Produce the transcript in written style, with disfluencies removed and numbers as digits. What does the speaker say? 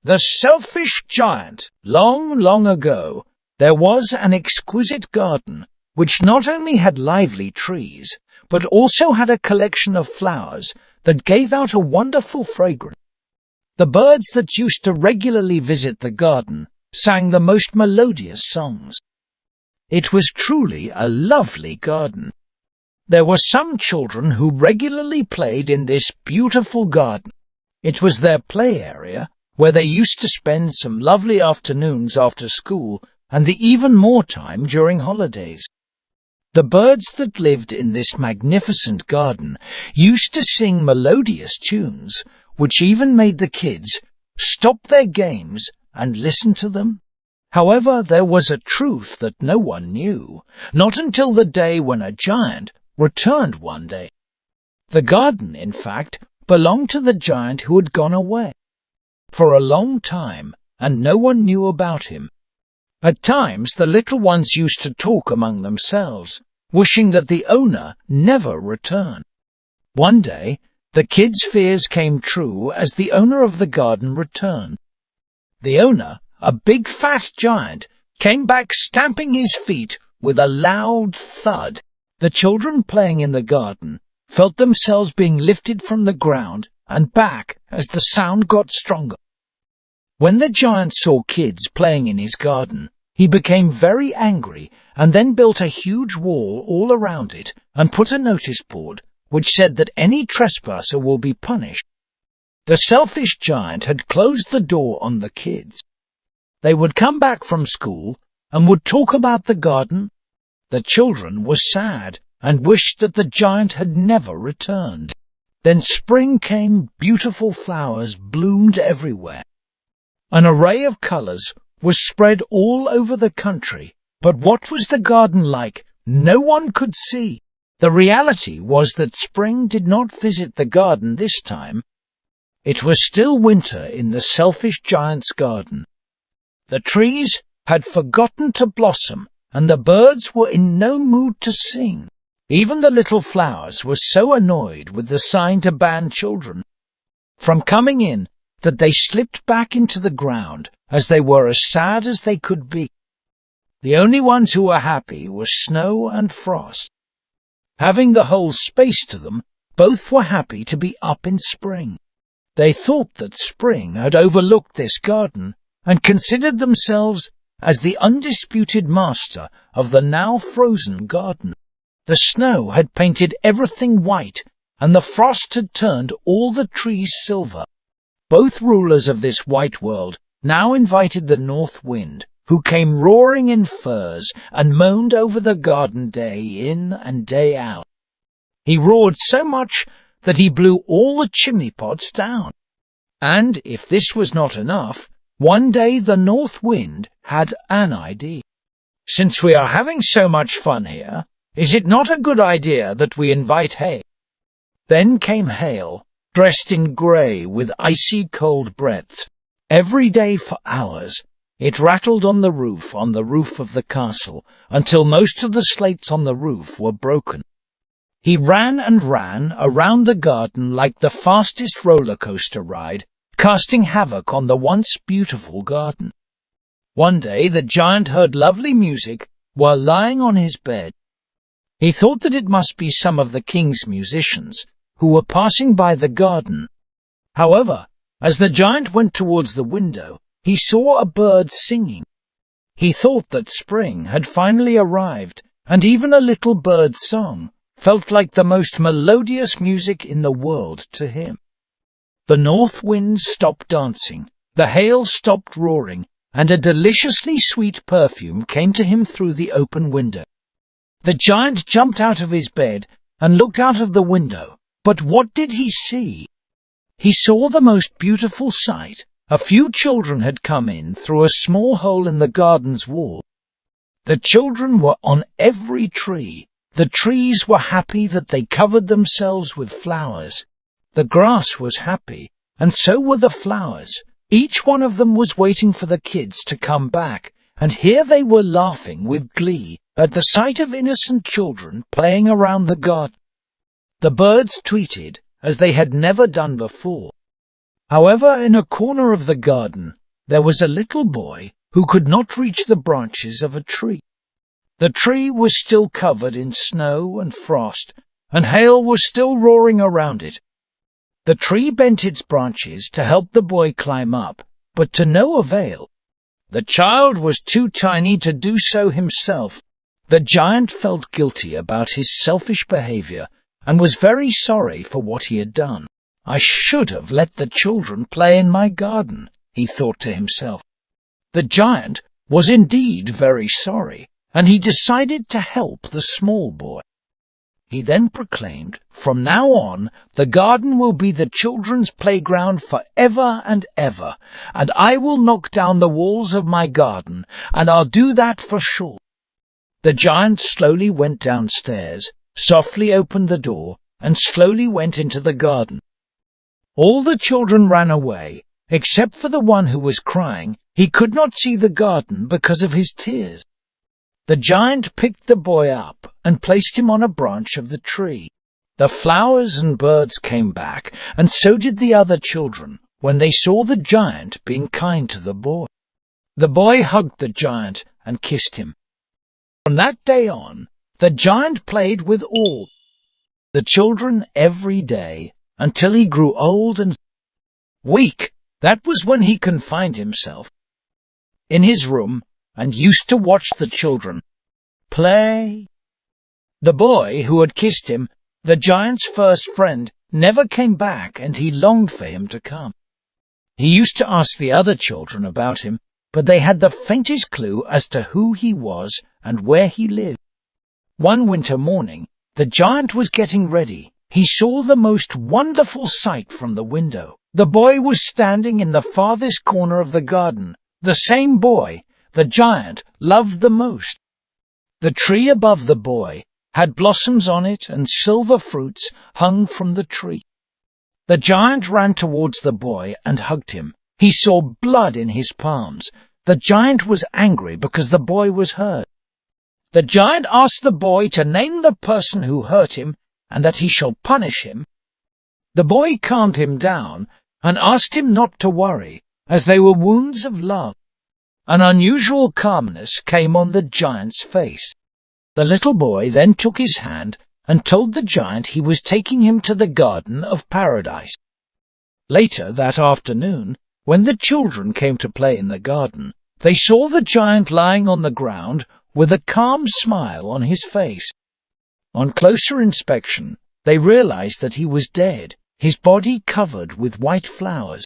The Selfish Giant. Long, long ago, there was an exquisite garden which not only had lively trees, but also had a collection of flowers that gave out a wonderful fragrance. The birds that used to regularly visit the garden sang the most melodious songs. It was truly a lovely garden. There were some children who regularly played in this beautiful garden. It was their play area, where they used to spend some lovely afternoons after school and the even more time during holidays. The birds that lived in this magnificent garden used to sing melodious tunes, which even made the kids stop their games and listen to them. However, there was a truth that no one knew, not until the day when a giant returned one day. The garden, in fact, belonged to the giant who had gone away for a long time, and no one knew about him. At times, the little ones used to talk among themselves, wishing that the owner never returned. One day, the kids' fears came true as the owner of the garden returned. The owner, a big fat giant, came back stamping his feet with a loud thud. The children playing in the garden felt themselves being lifted from the ground and back as the sound got stronger. When the giant saw kids playing in his garden, he became very angry and then built a huge wall all around it and put a notice board which said that any trespasser will be punished. The selfish giant had closed the door on the kids. They would come back from school and would talk about the garden. The children were sad and wished that the giant had never returned. Then spring came, beautiful flowers bloomed everywhere. An array of colors was spread all over the country, but what was the garden like? No one could see. The reality was that spring did not visit the garden this time. It was still winter in the selfish giant's garden. The trees had forgotten to blossom, and the birds were in no mood to sing. Even the little flowers were so annoyed with the sign to ban children from coming in that they slipped back into the ground as they were as sad as they could be. The only ones who were happy were Snow and Frost. Having the whole space to them, both were happy to be up in spring. They thought that spring had overlooked this garden and considered themselves as the undisputed master of the now frozen garden. The snow had painted everything white, and the frost had turned all the trees silver. Both rulers of this white world now invited the north wind, who came roaring in furs and moaned over the garden day in and day out. He roared so much that he blew all the chimney pots down. And if this was not enough, one day the north wind had an idea. Since we are having so much fun here, is it not a good idea that we invite hail? Then came hail, dressed in grey with icy cold breaths. Every day for hours, it rattled on the roof of the castle, until most of the slates on the roof were broken. He ran and ran around the garden like the fastest roller coaster ride, casting havoc on the once beautiful garden. One day the giant heard lovely music while lying on his bed. He thought that it must be some of the king's musicians who were passing by the garden. However, as the giant went towards the window, he saw a bird singing. He thought that spring had finally arrived, and even a little bird's song felt like the most melodious music in the world to him. The north wind stopped dancing, the hail stopped roaring, and a deliciously sweet perfume came to him through the open window. The giant jumped out of his bed and looked out of the window, but what did he see? He saw the most beautiful sight. A few children had come in through a small hole in the garden's wall. The children were on every tree. The trees were happy that they covered themselves with flowers. The grass was happy, and so were the flowers. Each one of them was waiting for the kids to come back, and here they were laughing with glee at the sight of innocent children playing around the garden. The birds tweeted as they had never done before. However, in a corner of the garden, there was a little boy who could not reach the branches of a tree. The tree was still covered in snow and frost, and hail was still roaring around it. The tree bent its branches to help the boy climb up, but to no avail. The child was too tiny to do so himself. The giant felt guilty about his selfish behavior and was very sorry for what he had done. I should have let the children play in my garden, he thought to himself. The giant was indeed very sorry, and he decided to help the small boy. He then proclaimed, "From now on, the garden will be the children's playground for ever and ever, and I will knock down the walls of my garden, and I'll do that for sure." The giant slowly went downstairs, softly opened the door, and slowly went into the garden. All the children ran away, except for the one who was crying. He could not see the garden because of his tears. The giant picked the boy up and placed him on a branch of the tree. The flowers and birds came back, and so did the other children, when they saw the giant being kind to the boy. The boy hugged the giant and kissed him. From that day on, the giant played with all the children every day until he grew old and weak. That was when he confined himself in his room and used to watch the children play. The boy who had kissed him, the giant's first friend, never came back, and he longed for him to come. He used to ask the other children about him, but they had the faintest clue as to who he was and where he lived. One winter morning, the giant was getting ready. He saw the most wonderful sight from the window. The boy was standing in the farthest corner of the garden, the same boy the giant loved the most. The tree above the boy had blossoms on it, and silver fruits hung from the tree. The giant ran towards the boy and hugged him. He saw blood in his palms. The giant was angry because the boy was hurt. The giant asked the boy to name the person who hurt him, and that he shall punish him. The boy calmed him down and asked him not to worry, as they were wounds of love. An unusual calmness came on the giant's face. The little boy then took his hand and told the giant he was taking him to the Garden of Paradise. Later that afternoon, when the children came to play in the garden, they saw the giant lying on the ground with a calm smile on his face. On closer inspection, they realized that he was dead, his body covered with white flowers.